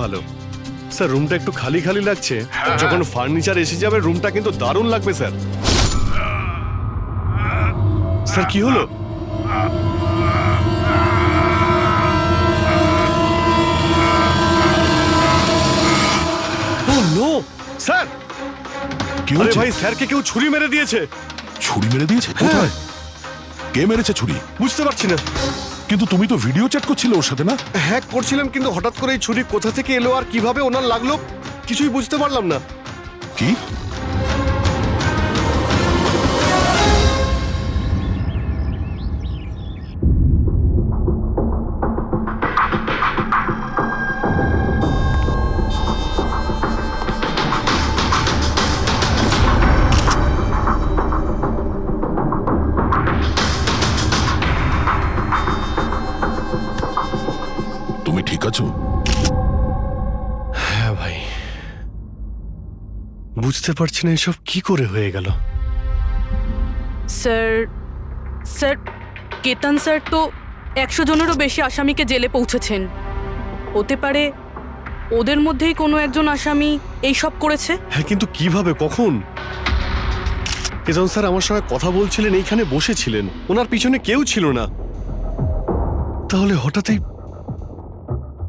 ভালো স্যার, রুমটা একটু খালি খালি লাগছে। যখন ফার্নিচার এসে যাবে রুমটা কিন্তু দারুণ লাগবে স্যার। স্যার কি হলো? ও নো স্যার! কি আরে হয়েছে? ভাই, স্যারকে কেউ ছুরি মেরে দিয়েছে। ছুরি মেরে দিয়েছে? কোথায়? কে মেরেছে ছুরি? বুঝতে পারছি না। কিন্তু তুমি তো ভিডিও চ্যাট করছিলে ওর সাথে না? হ্যাক করছিলাম, কিন্তু হঠাৎ করে এই ছুরি কোথা থেকে এলো আর কিভাবে ওনার লাগলো কিছুই বুঝতে পারলাম না। কি? তুমি ঠিক আছো? হ্যাঁ ভাই, বুঝতে পারছি না এসব কি করে হয়ে গেল। স্যার স্যার কেতন স্যার তো 100 জনেরও বেশি আসামিকে জেলে পৌঁছেছেন। হতে পারে ওদের মধ্যেই কোনো একজন আসামি এই সব করেছে। হ্যাঁ, কিন্তু কিভাবে, কখন? কেতন স্যার আমার সঙ্গে কথা বলছিলেন, এইখানে বসেছিলেন, ওনার পিছনে কেউ ছিল না। তাহলে হঠাৎই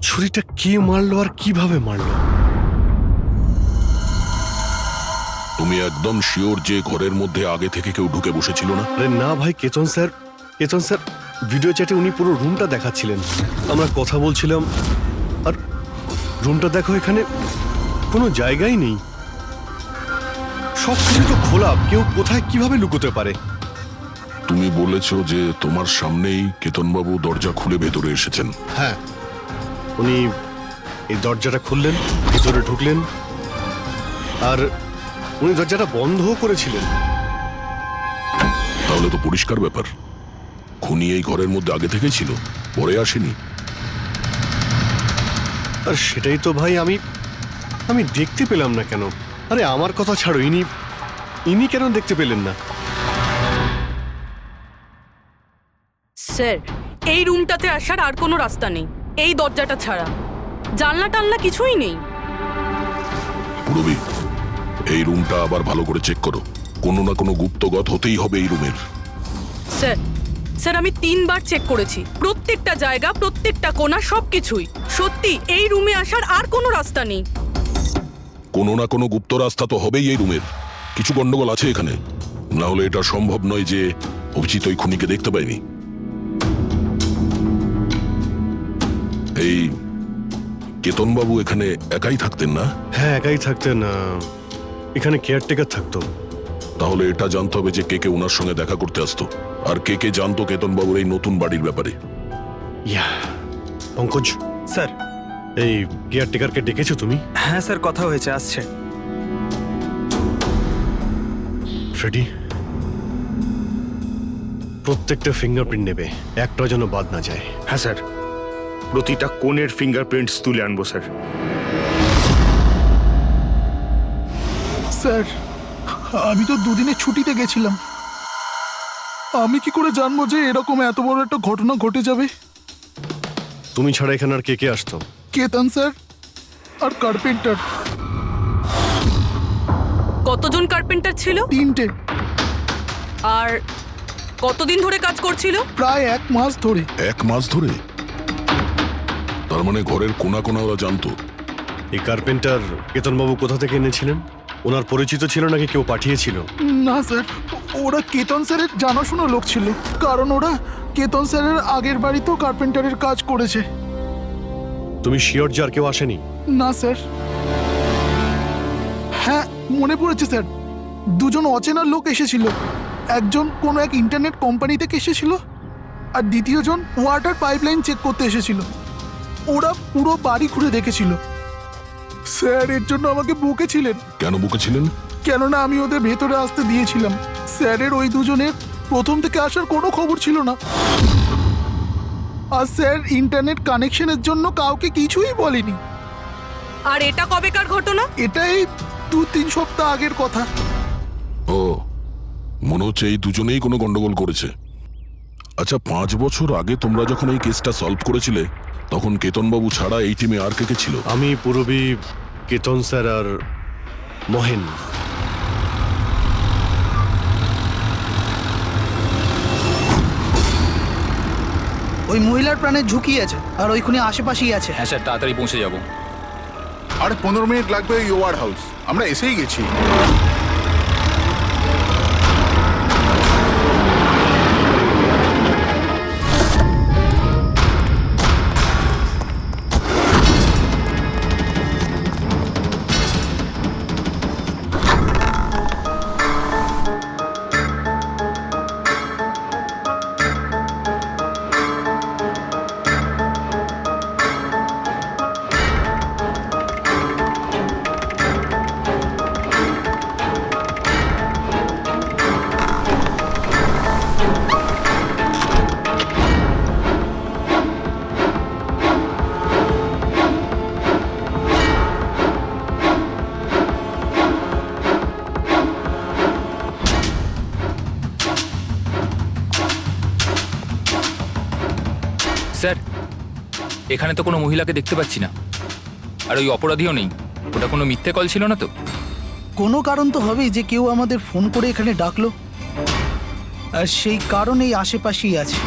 ছুরিটা কে মারলো আর কিভাবে মারলো? তুমি একদম শিওর যে ঘরের মধ্যে আগে থেকে কেউ ঢুকে বসেছিল না? আরে না ভাই, কেতন স্যার ভিডিও চ্যাটে উনি পুরো রুমটা দেখাচ্ছিলেন, আমরা কথা বলছিলাম। আর রুমটা দেখো, এখানে কোনো জায়গাই নেই, সব কিছু তো খোলা, কেউ কোথায় কিভাবে লুকোতে পারে? তুমি বলেছো যে তোমার সামনেই কেতনবাবু দরজা খুলে ভেতরে এসেছেন। হ্যাঁ, উনি এই দরজাটা খুললেন, ভিতরে ঢুকলেন, আর উনি দরজাটা বন্ধও করেছিলেন। তাহলে তো পরিষ্কার ব্যাপার, খুনি এই ঘরের মধ্যে আগে থেকেই ছিল, পরে আসেনি। আর সেটাই তো ভাই আমি দেখতে পেলাম না কেন? আরে আমার কথা ছাড়ো, ইনি কেন দেখতে পেলেন না? স্যার, এই রুমটাতে আসার আর কোনো রাস্তা নেই, এই দরজাটা ছাড়া। জানলা টানলা কিছুই নেই। পুরবি, এই রুমটা আবার ভালো করে চেক করো, কোনো না কোনো গুপ্তগত হতেই হবে এই রুমের। স্যার স্যার আমি 3 বার চেক করেছি, প্রত্যেকটা জায়গা, প্রত্যেকটা কোণা, সবকিছুই। সত্যি এই রুমে আসার আর কোনো রাস্তা নেই। কোনো না কোনো গুপ্ত রাস্তা তো হবেই এই রুমের। কিছু গন্ডগোল আছে এখানে, না হলে এটা সম্ভব নয় যে অভিজিৎ ওই খুনিকে দেখতে পায়নি। এই কেতনবাবু এখানে একাই থাকতেন না? হ্যাঁ, একাই থাকতেন, এখানে কেয়ারটেকার থাকতো। তাহলে এটা জানতে হবে যে কে কে ওনার সঙ্গে দেখা করতে আসতো, আর কে কে জানতো কেতনবাবুর এই নতুন বাড়ির ব্যাপারে। ইয়া পঙ্কজ স্যার। এই কেয়ারটেকারকে ডেকেছো তুমি? হ্যাঁ স্যার, কথা হয়েছে, আসছে। ফ্রেডি, প্রত্যেকটা ফিঙ্গারপ্রিন্ট নেবে, একটা যেন বাদ না যায়। হ্যাঁ স্যার, প্রতিটা কোণের ফিঙ্গারপ্রিন্টস তুলে আনবো স্যার। স্যার, আমি তো দুদিনের ছুটিতে গেছিলাম, আমি কি করে জানবো যে এরকম এত বড় একটা ঘটনা ঘটে যাবে? তুমি ছাড়া এখানে আর কে কে আসতো? কেতন স্যার আর কার্পেন্টার, কতজন কার্পেন্টার ছিল? 3টে। আর কতদিন ধরে কাজ করছিল? প্রায় 1 মাস ধরে। 1 মাস ধরে? তার মানে ঘরের কোনা কোনা ওরা জানতো। এই কার্পেন্টার কেতনবাবু কোথা থেকে এনেছিলেন? ওনার পরিচিত ছিল নাকি কেউ পাঠিয়েছিল? না স্যার, ওরা কেতন স্যারের জানাশোনা লোক ছিল, কারণ ওরা কেতন স্যারের আগের বাড়িতেও কার্পেন্টারের কাজ করেছে। তুমি শিওর যে আর কেউ আসেনি? না স্যার। হ্যাঁ, মনে পড়েছে স্যার, 2জন অচেনা লোক এসেছিল। একজন কোনো এক ইন্টারনেট কোম্পানি থেকে এসেছিল, আর দ্বিতীয়জন ওয়াটার পাইপলাইন চেক করতে এসেছিল। ওরা পুরো বাড়ি ঘুরে দেখেছিল। স্যার এর জন্য আমাকে বকেছিলেন। কেন বকেছিলেন? কেননা আমি ওদের ভেতরে আসতে দিয়েছিলাম। স্যারের ওই 2জনের প্রথম থেকে আসার কোনো খবর ছিল না, আর স্যার ইন্টারনেট কানেকশনের জন্য কাউকে কিছুই বলেনি। আর এটা কবেকার ঘটনা? এটাই 2-3 সপ্তাহ আগের কথা। ও, মনে হচ্ছে এই দুজনেই কোনো গন্ডগোল করেছে। আচ্ছা, 5 বছর আগে তোমরা যখন এই কেসটা সলভ করেছিলে তখন কেতনবাবু ছাড়া এই টিমে আর কে কে ছিল? আমি পূরবী, কেতন স্যার আর মহেন। ওই মহিলার প্রাণের ঝুঁকি আছে আর ওইখানে আশেপাশেই আছে। হ্যাঁ স্যার, তাড়াতাড়ি পৌঁছে যাব। আর 15 মিনিট লাগবে ওই ওয়ার হাউস, আমরা এসেই গেছি। স্যার, এখানে তো কোনো মহিলাকে দেখতে পাচ্ছি না, আর ওই অপরাধীও নেই। ওটা কোনো মিথ্যে কল ছিল না তো? কোনো কারণ তো হবেই যে কেউ আমাদের ফোন করে এখানে ডাকলো, আর সেই কারণ এই আশেপাশেই আছে।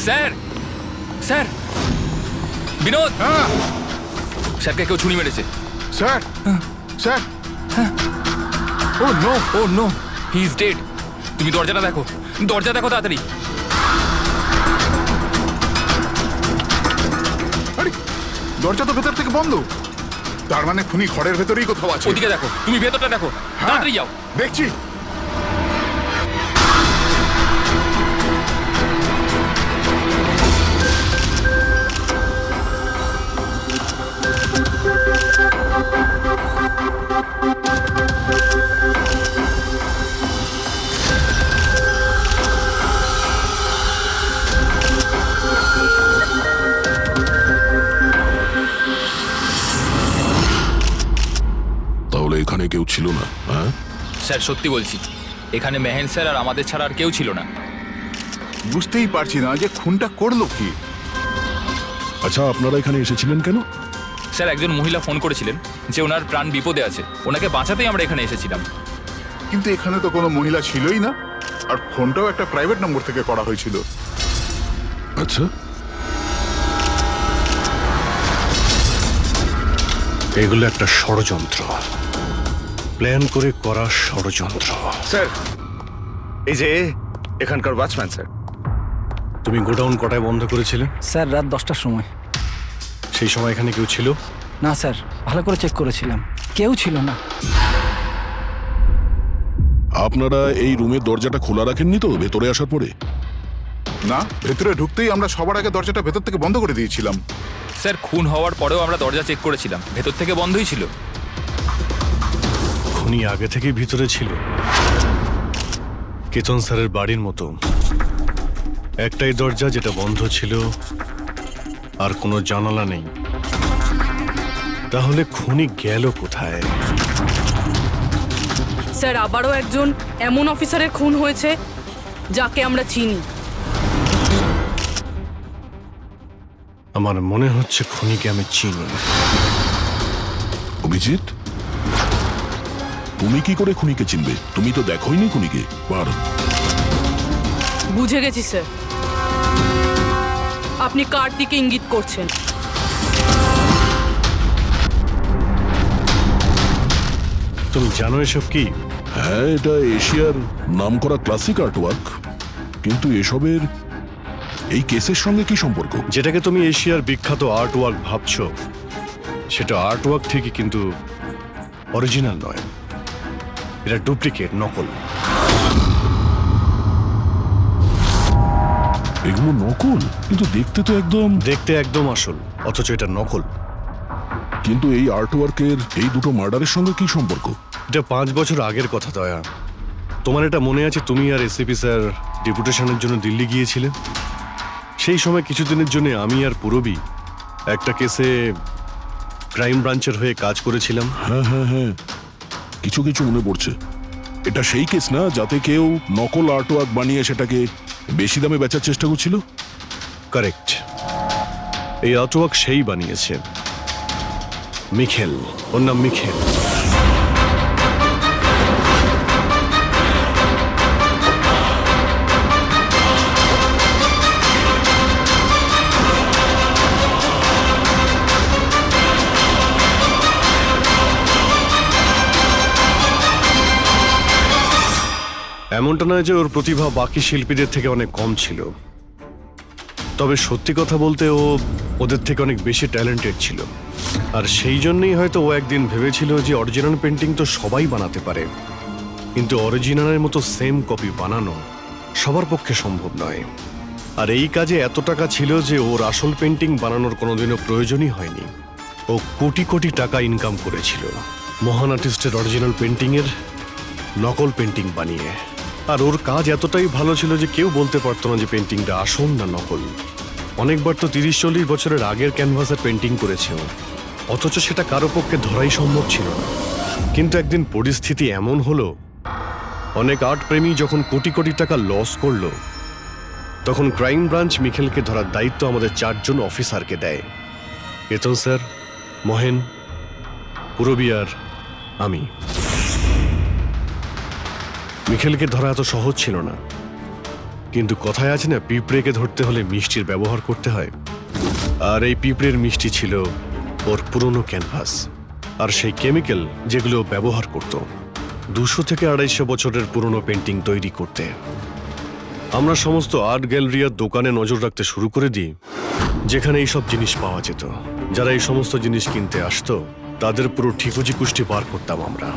স্যার, স্যার, বিনোদ, স্যারকে কেউ ছুরি মেরেছে। Sir, sir, oh no, oh no, he is dead. তুমি দরজাটা দেখো, দরজা দেখো তাড়াতাড়ি। আরে দরজা তো ভেতর থেকে বন্ধ, তার মানে খুনি ঘরের ভেতরেই কোথাও আছে। ওদিকে দেখো, তুমি ভেতরটা দেখো, তাড়াতাড়ি যাও। দেখছি। তাহলে এখানে কেউ ছিল না? হ্যাঁ স্যার, সত্যি বলছি, এখানে মেহেন স্যার আর আমাদের ছাড়া আর কেউ ছিল না। বুঝতেই পারছি না যে খুনটা করলো কি। আচ্ছা, আপনারা এখানে এসেছিলেন কেন? স্যার, একজন মহিলা ফোন করেছিলেন যে ওনার প্রাণ বিপদে আছে, ওনাকে বাঁচাতেই আমরা এখানে এসেছিলাম। কিন্তু এখানে তো কোনো মহিলা ছিলই না, আর ফোনটাও একটা প্রাইভেট নম্বর থেকে করা হয়েছিল। আচ্ছা, এগুলো একটা ষড়যন্ত্র, প্ল্যান করে করা ষড়যন্ত্র। স্যার, এই যে এখানকার ওয়াচম্যান স্যার। তুমি গোডাউন কটায় বন্ধ করেছিলে? স্যার, রাত 10টার সময়। সেই সময় এখানে কেউ ছিল? না স্যার, ভালো করে চেক করেছিলাম, কেউ ছিল না। আপনারা এই রুমের দরজাটা খোলা রাখেননি তো ভেতরে আসার পরে? না, ভেতরে ঢুকতেই আমরা সবার আগে দরজাটা ভেতর থেকে বন্ধ করে দিয়েছিলাম। স্যার, খুন হওয়ার পরেও আমরা দরজা চেক করেছিলাম, ভেতর থেকে বন্ধই ছিল। খুনি আগে থেকেই ভিতরে ছিল, কেতন স্যারের বাড়ির মতো। একটাই দরজা যেটা বন্ধ ছিল, আর কোনো জানালা নেই। তাহলে খুনি গেল কোথায়? স্যার, আবারও একজন এমন অফিসারের খুন হয়েছে যাকে আমরা চিনি। আমার মনে হচ্ছে খুনিকে আমি চিনি। অভিজিৎ, তুমি কি করে খুনিকে চিনবে? তুমি তো দেখোইনি খুনিকে। পার বুঝে গেছি স্যার, আপনি কার দিকে ইঙ্গিত করছেন। তুমি জানো এসব কি? হ্যাঁ, এটা এশিয়ার নামকরা ক্লাসিক আর্টওয়ার্ক, কিন্তু এসবের এই কেসের সঙ্গে কি সম্পর্ক? যেটাকে তুমি এশিয়ার বিখ্যাত আর্ট ওয়ার্ক ভাবছো, সেটা আর্ট ওয়ার্ক ঠিকই, কিন্তু অরিজিনাল নয়। এটা ডুপ্লিকেট, নকল। এগুলো নকল, কিন্তু দেখতে তো একদম। দেখতে একদম আসল, অথচ এটা নকল। কিন্তু এই আর্টওয়ার্কের এই দুটো মার্ডারের সঙ্গে কি সম্পর্ক? এটা 5 বছর আগের কথা দয়া। তোমার এটা মনে আছে তুমি আর এসিপি স্যার ডেপুটেশনের জন্য দিল্লি গিয়েছিলে? সেই সময় কিছুদিনের জন্য আমি আর পুরবী একটা কেসে ক্রাইম ব্রাঞ্চের হয়ে কাজ করেছিলাম। হ্যাঁ হ্যাঁ হ্যাঁ, কিছু কিছু মনে পড়ছে। এটা সেই কেস না যাতে কেউ নকল আর্টওয়ার্ক বানিয়ে সেটাকে বেশি দামে বেচার চেষ্টা করছিল? কারেক্ট। এই আর্টওয়ার্ক সেই বানিয়েছে, মিখেল। ওর নাম মিখেল। এমনটা নয় যে ওর প্রতিভা বাকি শিল্পীদের থেকে অনেক কম ছিল, তবে সত্যি কথা বলতে ও ওদের থেকে অনেক বেশি ট্যালেন্টেড ছিল। আর সেই জন্যই হয়তো ও একদিন ভেবেছিল যে অরিজিনাল পেন্টিং তো সবাই বানাতে পারে, কিন্তু অরিজিনালের মতো সেম কপি বানানো সবার পক্ষে সম্ভব নয়। আর এই কাজে এত টাকা ছিল যে ওর আসল পেন্টিং বানানোর কোনোদিনও প্রয়োজনই হয়নি। ও কোটি কোটি টাকা ইনকাম করেছিল মহান আর্টিস্টের অরিজিনাল পেন্টিংয়ের নকল পেন্টিং বানিয়ে। আর ওর কাজ এতটাই ভালো ছিল যে কেউ বলতে পারতো না যে পেন্টিংটা আসল না নকল। অনেকবার তো 30-40 বছরের আগের ক্যানভাসের পেন্টিং করেছে ও, অথচ সেটা কারো পক্ষে ধরাই সম্ভব ছিল না। কিন্তু একদিন পরিস্থিতি এমন হলো, অনেক আর্ট প্রেমী যখন কোটি কোটি টাকা লস করলো, তখন ক্রাইম ব্রাঞ্চ মিখেলকে ধরার দায়িত্ব আমাদের 4 জন অফিসারকে দেয়। কেতন স্যার, মহেন, পুরবী আর আমি। মিখেলকে ধরা এত সহজ ছিল না, কিন্তু কথায় আছে না, পিঁপড়েকে ধরতে হলে মিষ্টির ব্যবহার করতে হয়। আর এই পিঁপড়ের মিষ্টি ছিল ওর পুরনো ক্যানভাস আর সেই কেমিক্যাল যেগুলো ব্যবহার করত 200 থেকে 250 বছরের পুরনো পেন্টিং তৈরি করতে। আমরা সমস্ত আর্ট গ্যালারি আর দোকানে নজর রাখতে শুরু করে দিই যেখানে এইসব জিনিস পাওয়া যেত। যারা এই সমস্ত জিনিস কিনতে আসতো তাদের পুরো ঠিকুজি কুষ্টি বার করতাম আমরা।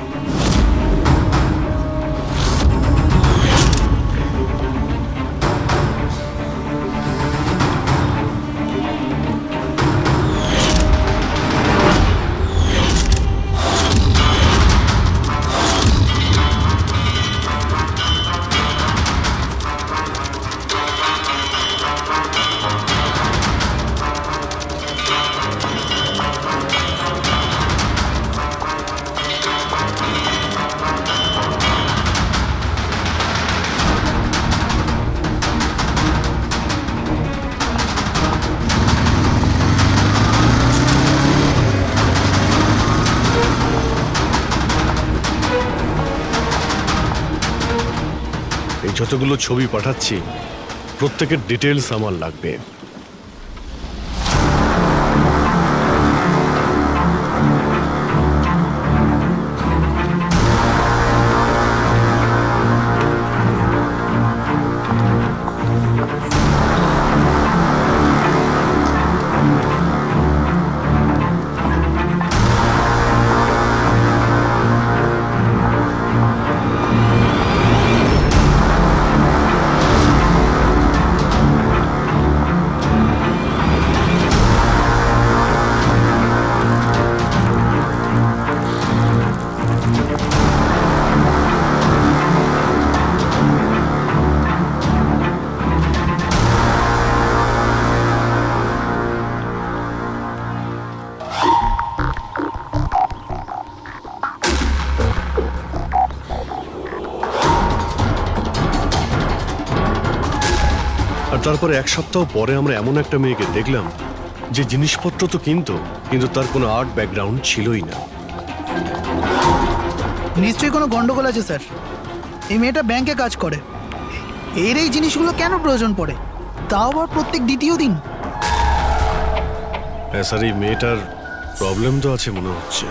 যতগুলো ছবি পাঠাচ্ছি প্রত্যেকের ডিটেলস আমার লাগবে। তারপরে 1 সপ্তাহ পরে আমরা এমন একটা মেয়েকে দেখলাম যে জিনিসপত্র তো কিনতো, কিন্তু তার কোনো আর্ট ব্যাকগ্রাউন্ড ছিলই না। নিশ্চয়ই কোনো গন্ডগোল আছে স্যার। এই মেয়েটা ব্যাংকে কাজ করে, এর এই জিনিসগুলো কেন প্রয়োজন পড়ে, তাও আবার প্রত্যেক দ্বিতীয় দিন? হ্যাঁ স্যার, এই মেয়েটার প্রবলেম তো আছে মনে হচ্ছে।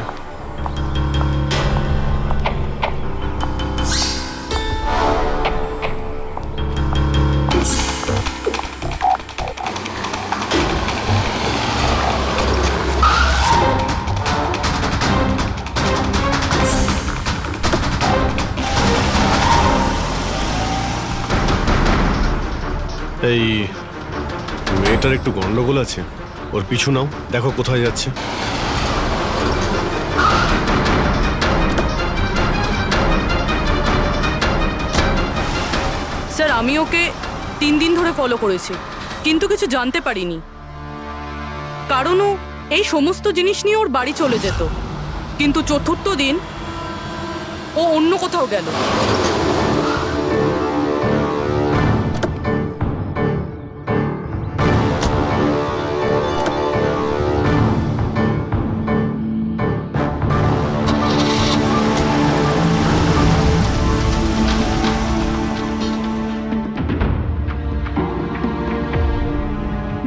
এই মেয়েটার একটু গন্ডগোল আছে, ওর পিছু নাও, দেখো কোথায় যাচ্ছে। স্যার আমি ওকে 3 দিন ধরে ফলো করেছি, কিন্তু কিছু জানতে পারিনি। কারণ ও এই সমস্ত জিনিস নিয়ে ওর বাড়ি চলে যেত, কিন্তু 4র্থ দিন ও অন্য কোথাও গেল।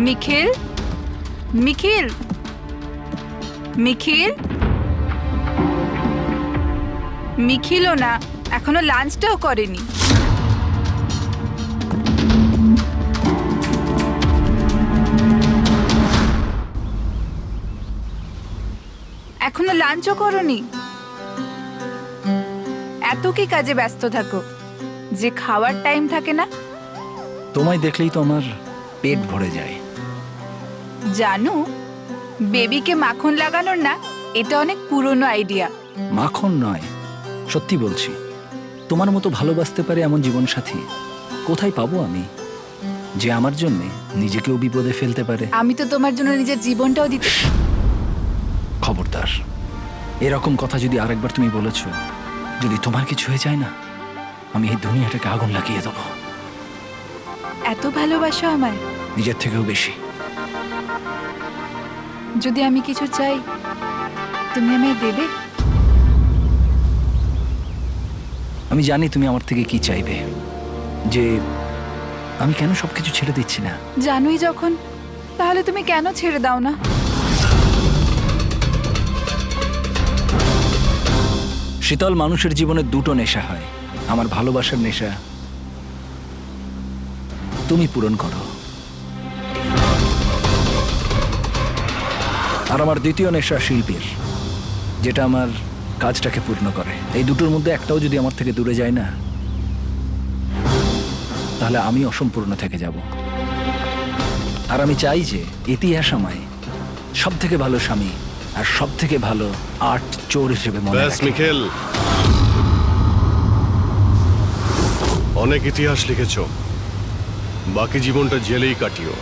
নিখিল, নিখিল, নিখিল, নিখিলও না, এখনো লাঞ্চটাও করেনি। এখনো লাঞ্চও করনি? এত কি কাজে ব্যস্ত থাকো যে খাওয়ার টাইম থাকে না? তোমায় দেখলেই তো আমার পেট ভরে যায়। জানো, বেবিকে মাখন লাগানোর না, এটা অনেক পুরনো আইডিয়া। মাখন নয়, সত্যি বলছি, তোমার মতো ভালোবাসতে পারে এমন জীবনসাথী কোথায় পাবো আমি, যে আমার জন্য নিজেকেও বিপদে ফেলতে পারে। আমি তো তোমার জন্য নিজের জীবনটাও দিতে। খবরদার, এরকম কথা যদি আরেকবার তুমি বলেছ, যদি তোমার কিছু হয়ে যায় না, আমি এই দুনিয়াটাকে আগুন লাগিয়ে দেবো। এত ভালোবাসো আমায়? নিজের থেকেও বেশি। যদি আমি কিছু চাই, তুমি আমায় দেবে? আমি জানি তুমি আমার থেকে কি চাইবে, যে আমি কেন সবকিছু ছেড়ে দিচ্ছি না। জানোই যখন, তাহলে তুমি কেন ছেড়ে দাও না? শীতল, মানুষের জীবনে দুটো নেশা হয়, আমার ভালোবাসার নেশা তুমি পূরণ করো, আর আমার দ্বিতীয় নেশা শিল্পীর, যেটা আমার কাজটাকে পূর্ণ করে। এই দুটোর মধ্যে একটাও যদি আমার থেকে দূরে যায় না, তাহলে আমি অসম্পূর্ণ থেকে যাব। আর আমি চাই যে ইতিহাস আমায় সব থেকে ভালো স্বামী আর সব থেকে ভালো আর্ট চোর হিসেবে মনে ব্যাস রাখে। নিখিল, অনেক ইতিহাস লিখেছো, বাকি জীবনটা জেলেই কাটিও।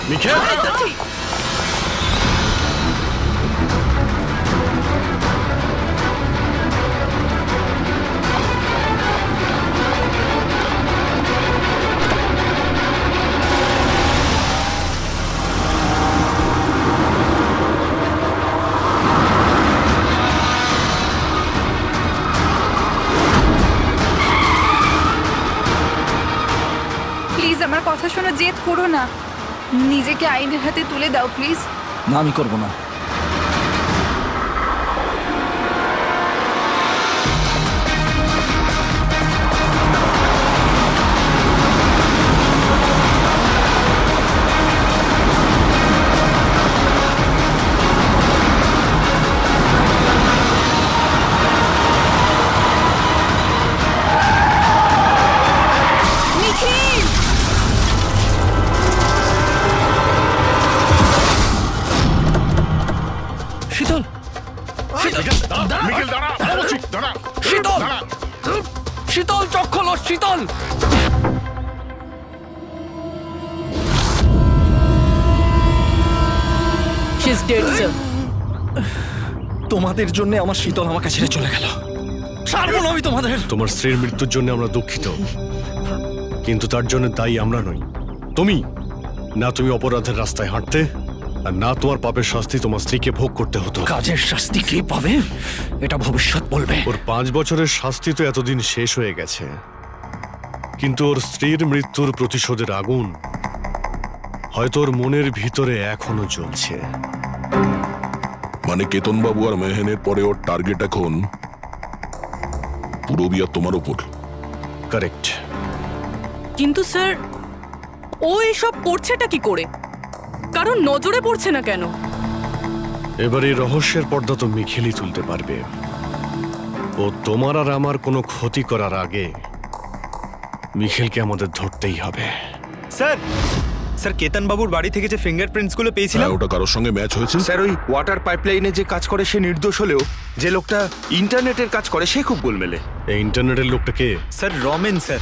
নিখিল, প্লিজ আমার কথা শোনো, জেদ করো না, নিজেকে আইনের হাতে তুলে দাও প্লিজ। না, আমি করব না। নিখিল! শীতল, নিখিল দাঁড়া, বলছি, দাঁড়া, শীতল, দাঁড়া। শীতল, চোখ খোলো, শীতল। She is dead sir. তোমাদের জন্য আমার শীতল আমাকে ছেড়ে চলে গেল। ছাড়বো না আমি তোমাদের। তোমার স্ত্রীর মৃত্যুর জন্য আমরা দুঃখিত, কিন্তু তার জন্য দায়ী আমরা নই, তুমি। না তুমি অপরাধের রাস্তায় হাঁটতে, আর না তোমার পাপের শাস্তি তোমার স্ত্রীকে ভোগ করতে হতো। কাজের শাস্তি কে পাবে এটা ভবিষ্যৎ বলবে। ওর 5 বছরের শাস্তি তো এতদিন শেষ হয়ে গেছে, কিন্তু ওর স্ত্রীর মৃত্যুর প্রতিশোধের আগুন হয়তো ওর মনের ভিতরে এখনো জ্বলছে। মানে কেতনবাবু আর মেহেনের পরে ওর টার্গেট এখন পুরবি আর তোমার ওপর। কারেক্ট। কিন্তু স্যার, ও এসব করছেটা কি করে? কারণ নজরে পড়ছে না কেন? এবার এই রহস্যের পর্দা তো মিখেলই তুলতে পারবে। ও তোমার আর আমার কোনো ক্ষতি করার আগে মিখেলকে আমাদের ধরতেই হবে। স্যার, স্যার কেতন বাবুর বাড়ি থেকে যে ফিঙ্গারপ্রিন্টসগুলো পেয়েছিলাম, হ্যাঁ, ওটা কারোর সঙ্গে ম্যাচ হয়েছে? স্যার ওই ওয়াটার পাইপলাইনে যে কাজ করে সে নির্দোষ হলেও যে লোকটা ইন্টারনেটের কাজ করে সে খুব গোলমেলে। এই ইন্টারনেটের লোকটা কে? Sir Ramen sir.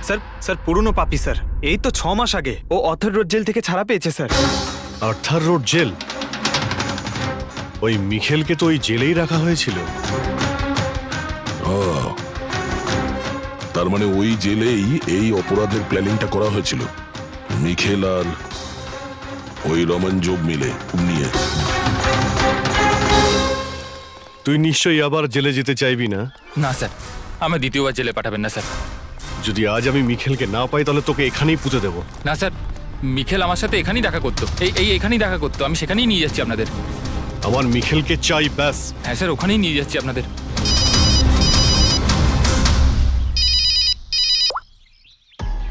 Sir sir পুরনো পাপি স্যার। এই তো 6 মাস আগে ও অথর রোড জেল থেকে ছাড়া পেয়েছে স্যার। Arthur road jail? ওই মিখেলকে তো ওই জেলেই রাখা হয়েছিল। তার মানে ওই জেলেই এই অপরাধের প্ল্যানিংটা করা হয়েছিল, মিখেল আর ওই রমন যোগ মিলে নিয়ে। তুই নিশ্চয়ই আবার জেলে যেতে চাইবি না? না স্যার, আমার দ্বিতীয়বার জেলে পাঠাবেন না স্যার। যদি আজ আমি মিখেলকে না পাই তাহলে তোকে এখানেই পুঁতে দেবো। না স্যার, মিখেল আমার সাথে এখানেই দেখা করতো, এখানেই দেখা করতো। আমি সেখানেই নিয়ে যাচ্ছি আপনাদের। আমার মিখেলকে চাই, ব্যাস। হ্যাঁ স্যার, ওখানেই নিয়ে যাচ্ছি আপনাদের।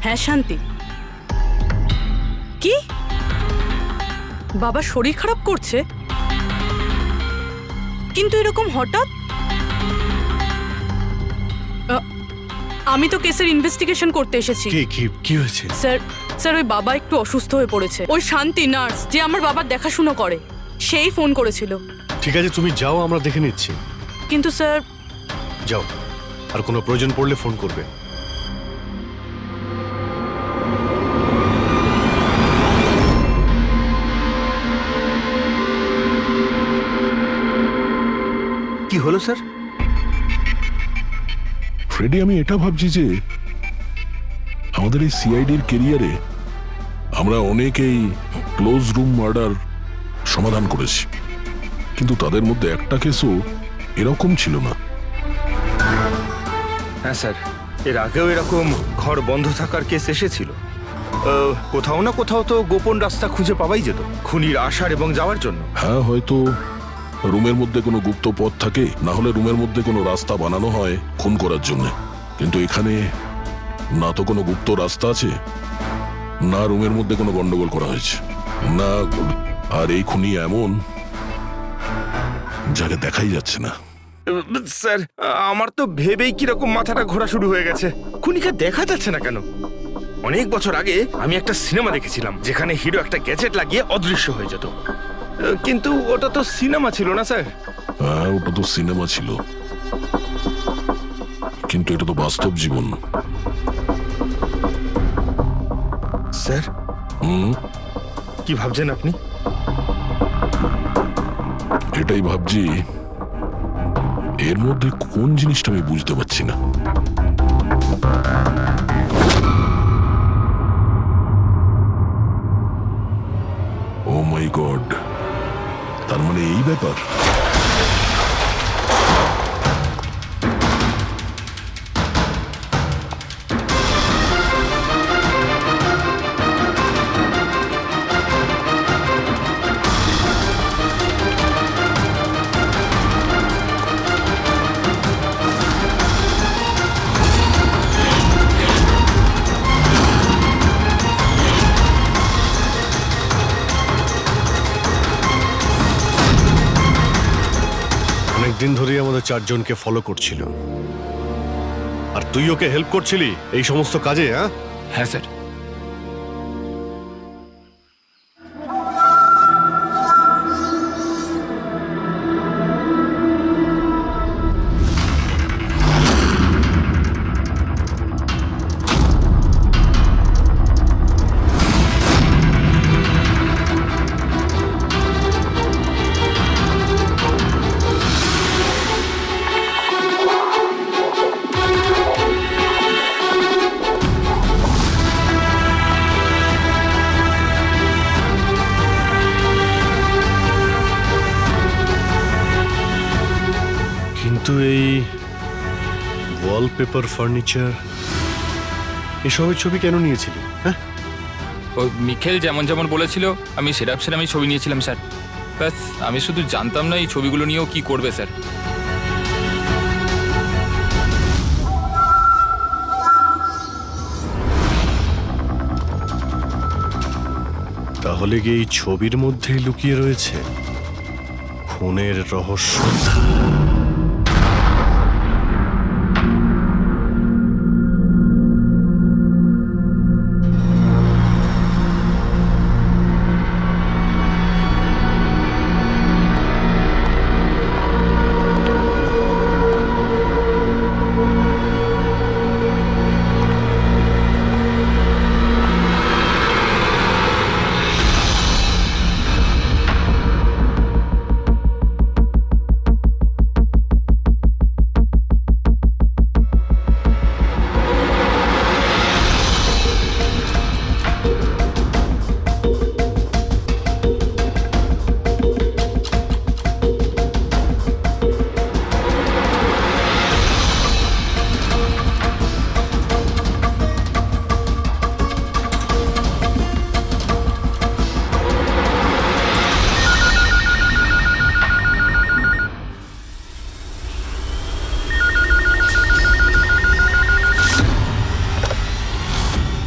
হ্যাঁ শান্তি। কি? বাবা শরীর খারাপ করছে? কিন্তু এরকম হঠাৎ? আমি তো কেসের ইনভেস্টিগেশন করতে এসেছি। কি হয়েছে? স্যার ওই বাবা একটু অসুস্থ হয়ে পড়েছে। ওই শান্তি নার্স যে আমার বাবার দেখাশুনো করে, সেই ফোন করেছিল। ঠিক আছে, তুমি যাও, আমরা দেখে নিচ্ছি। কিন্তু স্যার। যাও, আর কোনো প্রয়োজন পড়লে ফোন করবে। কি হলো স্যার? ফ্রেডি, আমি এটা ভাবছি যে আমাদের এই সিআইডির কেরিয়ারে আমরা অনেকেই ক্লোজ রুম মার্ডার সমাধান করেছি, কিন্তু তাদের মধ্যে একটা কেসও এরকম ছিল না। হ্যাঁ স্যার, এর আগেও এরকম ঘর বন্ধ থাকার কেস এসেছিল। কোথাও না কোথাও তো গোপন রাস্তা খুঁজে পাওয়াই যেত খুনির আসার এবং যাওয়ার জন্য। হ্যাঁ, হয়তো রুমের মধ্যে কোনো গুপ্ত পথ থাকে, না হলে রুমের মধ্যে কোনো রাস্তা বানানো হয় খুন করার জন্য। কিন্তু এখানে না তো কোনো গুপ্ত রাস্তা আছে, না রুমের মধ্যে কোনো গন্ডগোল করা হয়েছে, না। আর এই খুনি এমন যাকে দেখাই যাচ্ছে না। স্যার, আমার তো ভেবেই কিরকম মাথাটা ঘোরা শুরু হয়ে গেছে। খুনিকে দেখা যাচ্ছে না কেন? অনেক বছর আগে আমি একটা সিনেমা দেখেছিলাম যেখানে হিরো একটা গ্যাজেট লাগিয়ে অদৃশ্য হয়ে যেত, কিন্তু ওটা তো সিনেমা ছিল না স্যার। হ্যাঁ, ওটা তো সিনেমা ছিল, কিন্তু এটা তো বাস্তব জীবন। স্যার, কি ভাবছেন আপনি? এটাই ভাবছি, এর মধ্যে কোন জিনিসটা আমি বুঝতে পারছি না। ও মাই গড, তার মানে এই ব্যাপার। দিন ধরেই আমাদের 4 জনকে ফলো করছিল, আর তুই ওকে হেল্প করছিলি এই সমস্ত কাজে? হ্যাঁ স্যার। ওয়ালপেপার, ফার্নিচার, এসবের ছবি কেন নিয়েছিলি? হ্যাঁ, ও মিখেল যেমন যেমন বলেছিল আমি সেরামই ছবি নিয়েছিলাম স্যার। ব্যাস, আমি শুধু জানতাম না এই ছবিগুলো নিয়েও কি করবে স্যার। তাহলে কি এই ছবির মধ্যেই লুকিয়ে রয়েছে খুনের রহস্য?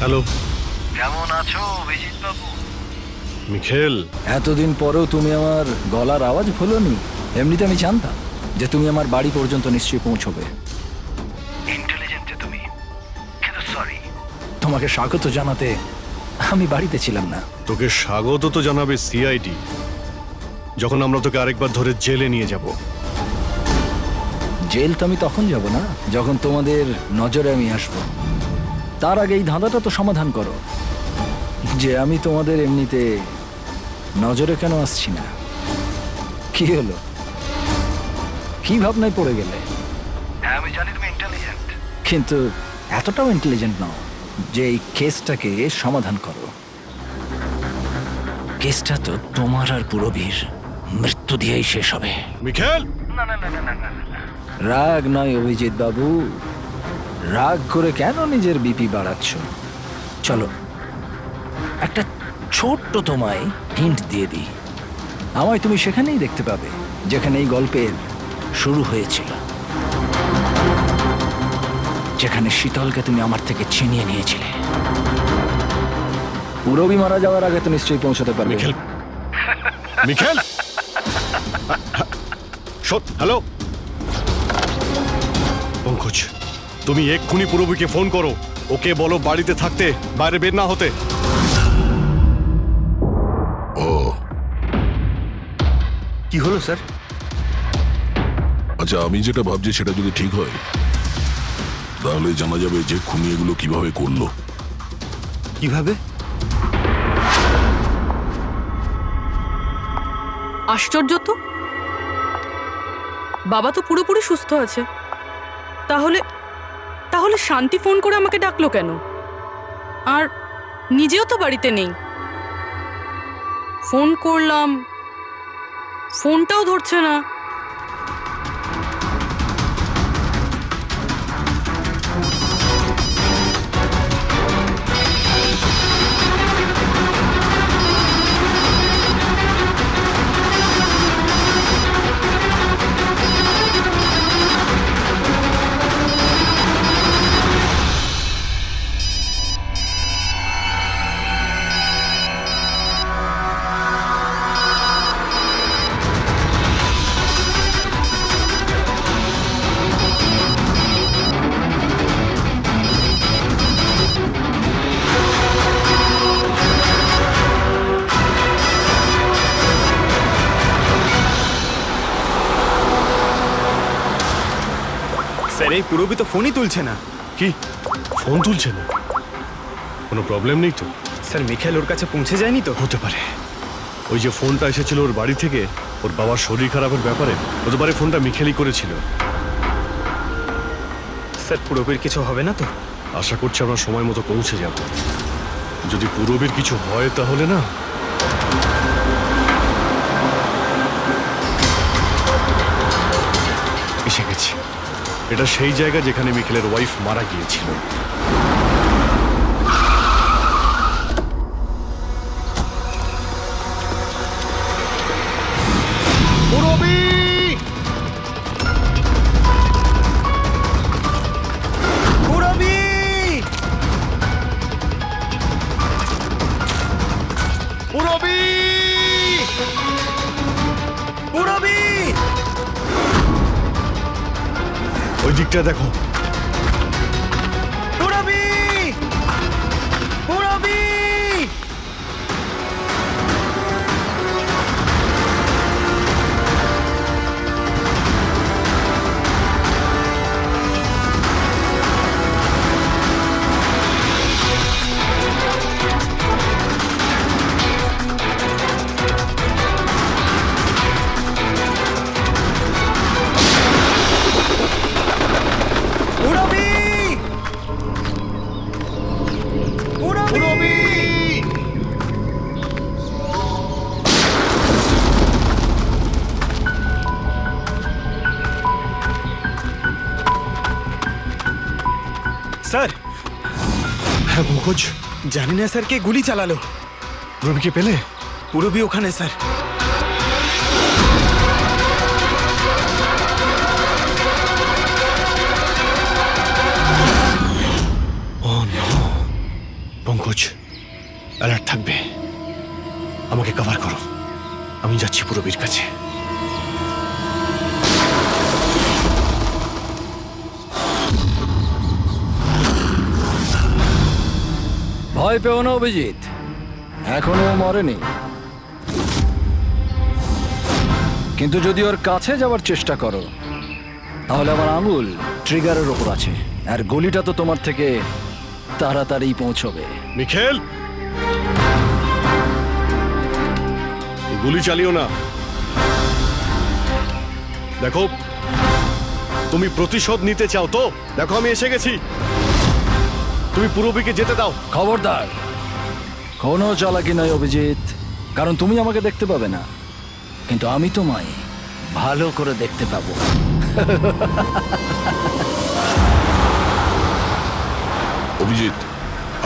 হ্যালো, কেমন আছো অভিজিৎ বাবু? মিখেল। এতদিন পরেও তুমি আমার গলার আওয়াজ ভুলোনি। এমনিতে আমি জানতাম যে তুমি আমার বাড়ি পর্যন্ত নিশ্চয়ই পৌঁছবে। ইন্টেলিজেন্ট তুমি, কিন্তু সরি, তোমাকে স্বাগত জানাতে আমি বাড়িতে ছিলাম না। তোকে স্বাগত তো জানাবে সিআইডি, যখন আমরা তোকে আরেকবার ধরে জেলে নিয়ে যাব। জেল তো আমি তখন যাব না যখন তোমাদের নজরে আমি আসব। তার আগে এই ধাঁধাটা তো সমাধান করো যে আমি তোমাদের এমনিতে নজরে কেন আসছি না। কি হলো, কি ভাবনায় পড়ে গেলে? হ্যাঁ, আমি জানি তুমি ইন্টেলিজেন্ট, কিন্তু এতটাও ইন্টেলিজেন্ট নও যে এই কেসটাকে সমাধান করো। কেসটা তো তোমার আর পুরবীর মৃত্যু দিয়েই শেষ হবে। মিখেল, রাগ নয় অভিজিৎ বাবু, রাগ করে কেন নিজের বিপি বাড়াচ্ছ? চলো একটা ছোট্ট তোমায় হিন্ট দিয়ে দিই। আমায় তুমি সেখানেই দেখতে পাবে যেখানে এই গল্পের শুরু হয়েছিল, যেখানে শীতলকে তুমি আমার থেকে ছিনিয়ে নিয়েছিলে। পুরবী মারা যাওয়ার আগে তো নিশ্চয়ই পৌঁছতে পারবে। মিখেল, মিখেল, হ্যালো পঙ্কজ, তুমি এক্ষুনি পুরবীকে ফোন করো। ওকে বলো বাড়িতে থাকতে, বাইরে বের না হতে। ও কি হলো স্যার? আচ্ছা, আমি যেটা ভাবছি সেটা যদি ঠিক হয় তাহলে জানা যাবে যে খুনি এগুলো কিভাবে করলো। কিভাবে? আশ্চর্য তো, বাবা তো পুরোপুরি সুস্থ আছে। তাহলে তাহলে শান্তি ফোন করে আমাকে ডাকলো কেন? আর নিজেও তো বাড়িতে নেই। ফোন করলাম, ফোনটাও ধরছে না। স্যার, এই পুরবী তো ফোনই তুলছে না। কি ফোন তুলছে না? কোনো প্রবলেম নেই তো? স্যার, মিখেল ওর কাছে পৌঁছে যায়নি তো? হতে পারে ওই যে ফোনটা এসেছিল ওর বাড়ি থেকে ওর বাবার শরীর খারাপের ব্যাপারে, হতে পারে ফোনটা মিখেলই করেছিল। স্যার, পুরবীর কিছু হবে না তো? আশা করছি আমরা সময় মতো পৌঁছে যাব। যদি পুরবীর কিছু হয় তাহলে না, এসে গেছি। এটা সেই জায়গা যেখানে মিখেলের ওয়াইফ মারা গিয়েছিল। ওই দিকটা দেখো। স্যার, হ্যাঁ পঙ্কজ, জানি না স্যার কে গুলি চালালো। রবিকে পেলে? পুরবি ওখানে sir. Oh no, Pankaj alert থাকবে। আমাকে কভার করো, আমি যাচ্ছি পুরবীর কাছে। ভয় পেও না অভিজিৎ, এখনো ও মরেনি। কিন্তু যদি ওর কাছে যাওয়ার চেষ্টা করো তাহলে আমার আঙুল ট্রিগারের ওপর আছে, আর গুলিটা তো তোমার থেকে তাড়াতাড়ি পৌঁছবে। মিখেল, গুলি চালিও না। দেখো, তুমি প্রতিশোধ নিতে চাও তো? দেখো আমি এসে গেছি, তুমি পুরবীকে যেতে দাও। খবরদার, কোনো চালাকি নয় অভিজিৎ, কারণ তুমি আমাকে দেখতে পাবে না, কিন্তু আমি তোমায় ভালো করে দেখতে পাবো। অভিজিৎ,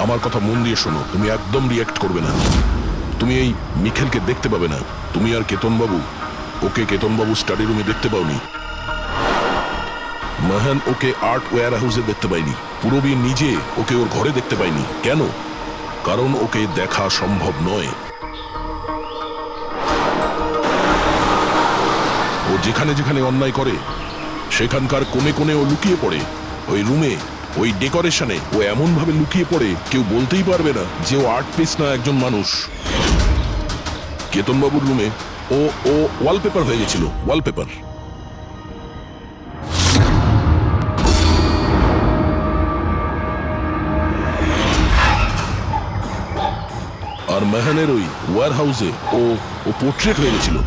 আমার কথা মন দিয়ে শোনো, তুমি একদম রিঅ্যাক্ট করবে না। তুমি এই মিখেলকে দেখতে পাবে না। তুমি আর কেতনবাবু, ওকে কেতনবাবু স্টাডি রুমে দেখতে পাওনি। মাহান ওকে আর্ট ওয়্যার হাউসে দেখতে পাইনি। পুরবী নিজে ওকে ওর ঘরে দেখতে পাইনি। কেন? কারণ ওকে দেখা সম্ভব নয়। ও যেখানে যেখানে অন্যায় করে সেখানকার কোণে কোণে ও লুকিয়ে পড়ে। ওই রুমে, ওই ডেকোরেশনে ও এমন ভাবে লুকিয়ে পড়ে কেউ বলতেই পারবে না যে ও আর্ট পিস না একজন মানুষ। কেতনবাবুর রুমে ও ও ওয়ালপেপার হয়ে গেছিল, ওয়ালপেপার। আর মেহানের ওই ওয়্যার হাউসে ও ও পোর্ট্রেট হয়ে গেছিল।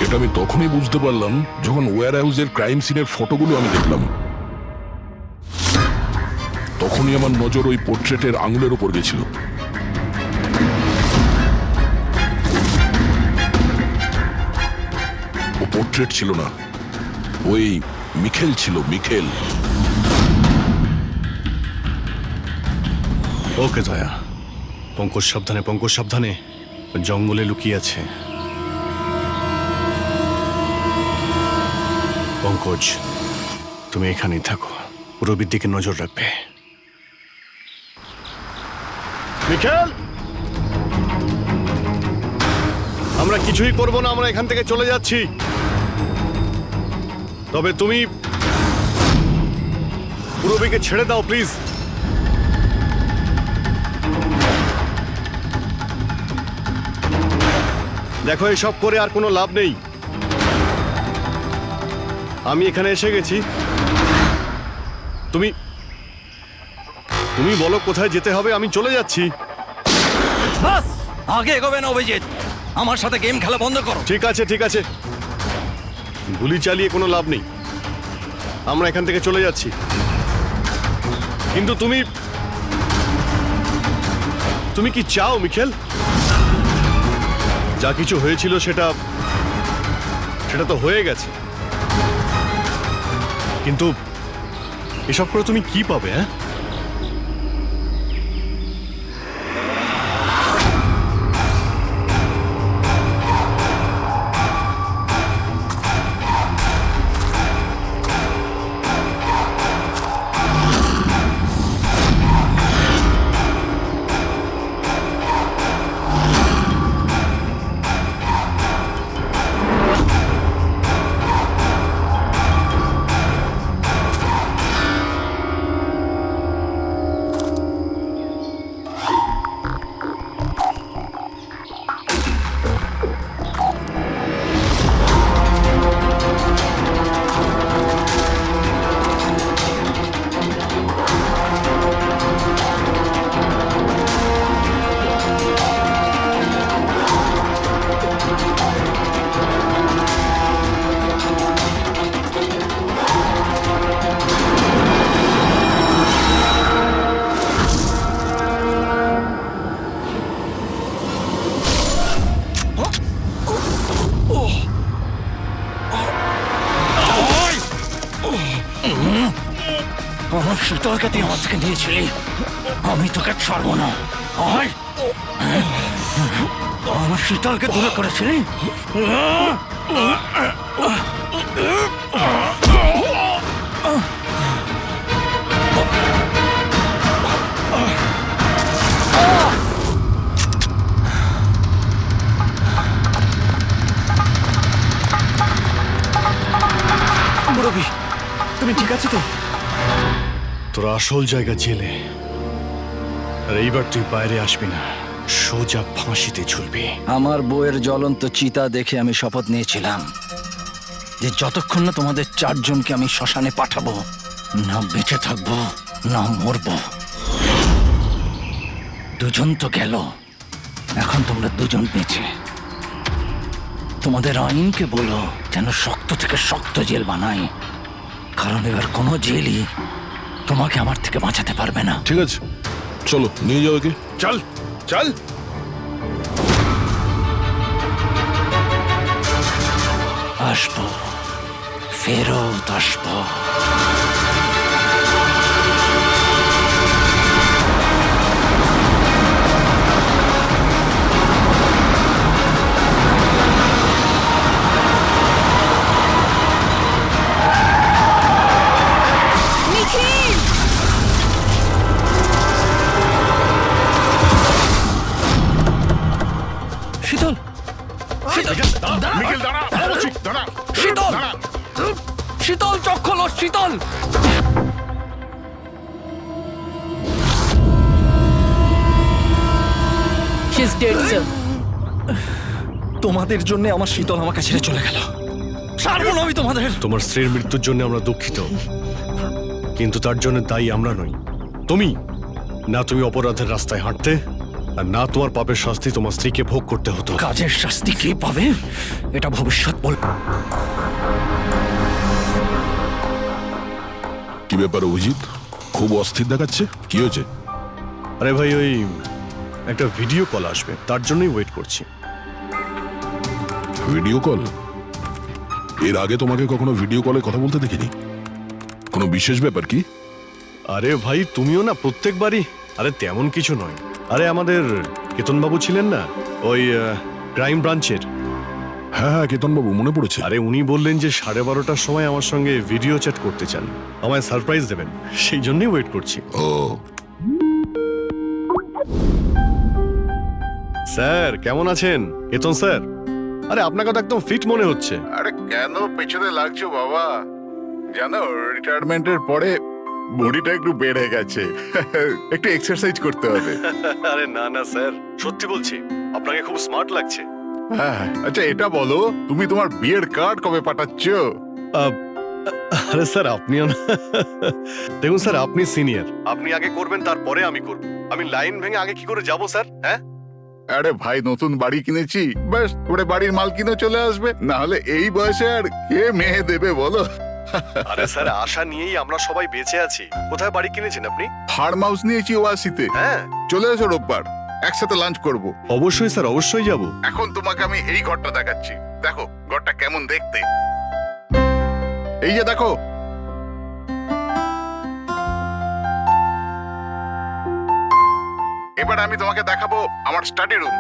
এটা আমি তখনই বুঝতে পারলাম যখন ওয়্যার হাউসের ক্রাইম সিনের ফটোগুলো আমি দেখলাম। তখনই আমার নজর ওই পোর্ট্রেটের আঙুলের উপর গেছিল। ও পোর্ট্রেট ছিল না, ওই মিখেল ছিল, মিখেল। ওকে দয়া, পঙ্কজ সাবধানে, পঙ্কজ সাবধানে, জঙ্গলে লুকিয়ে আছে। পঙ্কজ, তুমি এখানেই থাকো, রবির দিকে নজর রাখবে। মিখেল, আমরা কিছুই করব না, আমরা এখান থেকে চলে যাচ্ছি। তবে তুমি পূরবীকে ছেড়ে দাও প্লিজ। দেখো, এসব করে আর কোনো লাভ নেই। আমি এখানে এসে গেছি, তুমি তুমি বলো কোথায় যেতে হবে, আমি চলে যাচ্ছি। বাস আগে এগোবে না অভিজিৎ, আমার সাথে গেম খেলা বন্ধ করো। ঠিক আছে ঠিক আছে, গুলি চালিয়ে কোনো লাভ নেই, আমরা এখান থেকে চলে যাচ্ছি। কিন্তু তুমি তুমি কি চাও মিখেল? যা কিছু হয়েছিল সেটা তো হয়ে গেছে, কিন্তু এসব করে তুমি কি পাবে? হ্যাঁ, আমার শীতলকে তুই আমার থেকে নিয়েছিলি, আমি তোকে ছাড়বো না। আয়, আমার শীতলকে দূরে করেছিলি। রবি, তুমি ঠিক আছো তো? তোর আসল জায়গা জেলে, আর এইবার তুই বাইরে আসবি না, সোজা ফাঁসিতে ঝুলবি। আমার বউয়ের জ্বলন্ত চিতা দেখে আমি শপথ নিয়েছিলাম যে যতক্ষণ না তোমাদের চারজনকে আমি শ্মশানে পাঠাবো, না বেঁচে থাকবো না মরবো। দুজন তো গেল, এখন তোমরা দুজন বেঁচে। তোমাদের আইনকে বলো যেন শক্ত থেকে শক্ত জেল বানাই, কারণ এবার কোনো জেলই তোমাকে আমার থেকে বাঁচাতে পারবে না। ঠিক আছে, চলো নিয়ে যাও একে। চল চল। আসবো, ফেরত আসবো। নিখিল! শীতল, মিখেল দাঁড়া, দাঁড়া, শীতল, দাঁড়া। শীতল, চোখ খোলো, শীতল। She's dead, sir. তোমাদের জন্য আমার শীতল আমাকে ছেড়ে চলে গেল। ছাড়বো না আমি তোমাদের। তোমার স্ত্রীর মৃত্যুর জন্য আমরা দুঃখিত, কিন্তু তার জন্য দায়ী আমরা নই, তুমি। না তুমি অপরাধের রাস্তায় হাঁটতে, আর না তোমার পাপের শাস্তি তোমার স্ত্রীকে ভোগ করতে হতো। কাজের শাস্তি কে পাবে এটা ভবিষ্যৎ বল। কি ব্যাপার অভিজিৎ, খুব অস্থির দেখাচ্ছে, কি হয়েছে? আরে ভাই, ওই একটা ভিডিও কল আসবে, তার জন্যই ওয়েট করছি। Video call? এর আগে তোমাকে কখনো ভিডিও কলে কথা বলতে দেখিনি। কোনো বিশেষ ব্যাপার কি? আরে ভাই, তুমিও না প্রত্যেকবারই। আরে তেমন কিছু নয়। আরে আমাদের কেতনবাবু ছিলেন না, ওই ক্রাইম ব্রাঞ্চের। হ্যাঁ হ্যাঁ, কেতনবাবু মনে পড়েছে। আরে উনি বললেন যে 12:30টার সময় আমার সঙ্গে ভিডিও চ্যাট করতে চান, আমায় সারপ্রাইজ দেবেন, সেই জন্যই ওয়েট করছি। ও স্যার কেমন আছেন? কেতন স্যার। আরে আপনাকে তো একদম ফিট মনে হচ্ছে। আরে কেন পেছনে লাগছো বাবা? জানো রিটায়ারমেন্টের পরে বডিটা একটু বেড়ে গেছে। একটু এক্সারসাইজ করতে হবে। আরে না না স্যার, সত্যি বলছি আপনাকে খুব স্মার্ট লাগছে। হ্যাঁ, আচ্ছা এটা বলো, তুমি তোমার বিয়ের কার্ড কবে পাঠাচ্ছ? আরে স্যার আপনিও না, দেখুন স্যার আপনি সিনিয়র, আপনি আগে করবেন তারপরে আমি করব। আমি লাইন ভেঙে আগে কি করে যাব স্যার? হ্যাঁ আরে ভাই, নতুন বাড়ি কিনেছি, ব্যাস ওরে বাড়ির মাল কিনে চলে আসবে। না হলে এই বয়সে আর কে মেয়ে দেবে বলো? আরে স্যার আশা নিয়েই আমরা সবাই বেঁচে আছি। কোথায় বাড়ি কিনেছেন আপনি? ফার্ম হাউস নিয়েছি ওয়াসিতে। হ্যাঁ চলে এসো রোববার, একসাথে লাঞ্চ করব। অবশ্যই স্যার, অবশ্যই যাব। এখন তোমাকে আমি এই ঘরটা দেখাচ্ছি, দেখো ঘরটা কেমন দেখতে। এই যে দেখো, এবার আমি তোমাকে দেখাবো আমার স্টাডি রুম।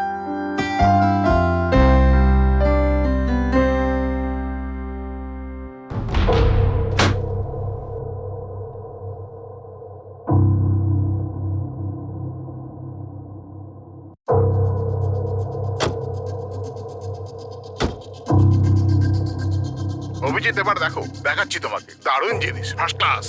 অভিজিৎ এবার দেখো, দেখাচ্ছি তোমাকে দারুণ জিনিস, ফার্স্ট ক্লাস।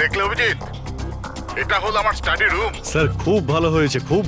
দেখলে অভিজিৎ, এটা হলো আমার স্টাডি রুম। স্যার খুব ভালো হয়েছে, খুব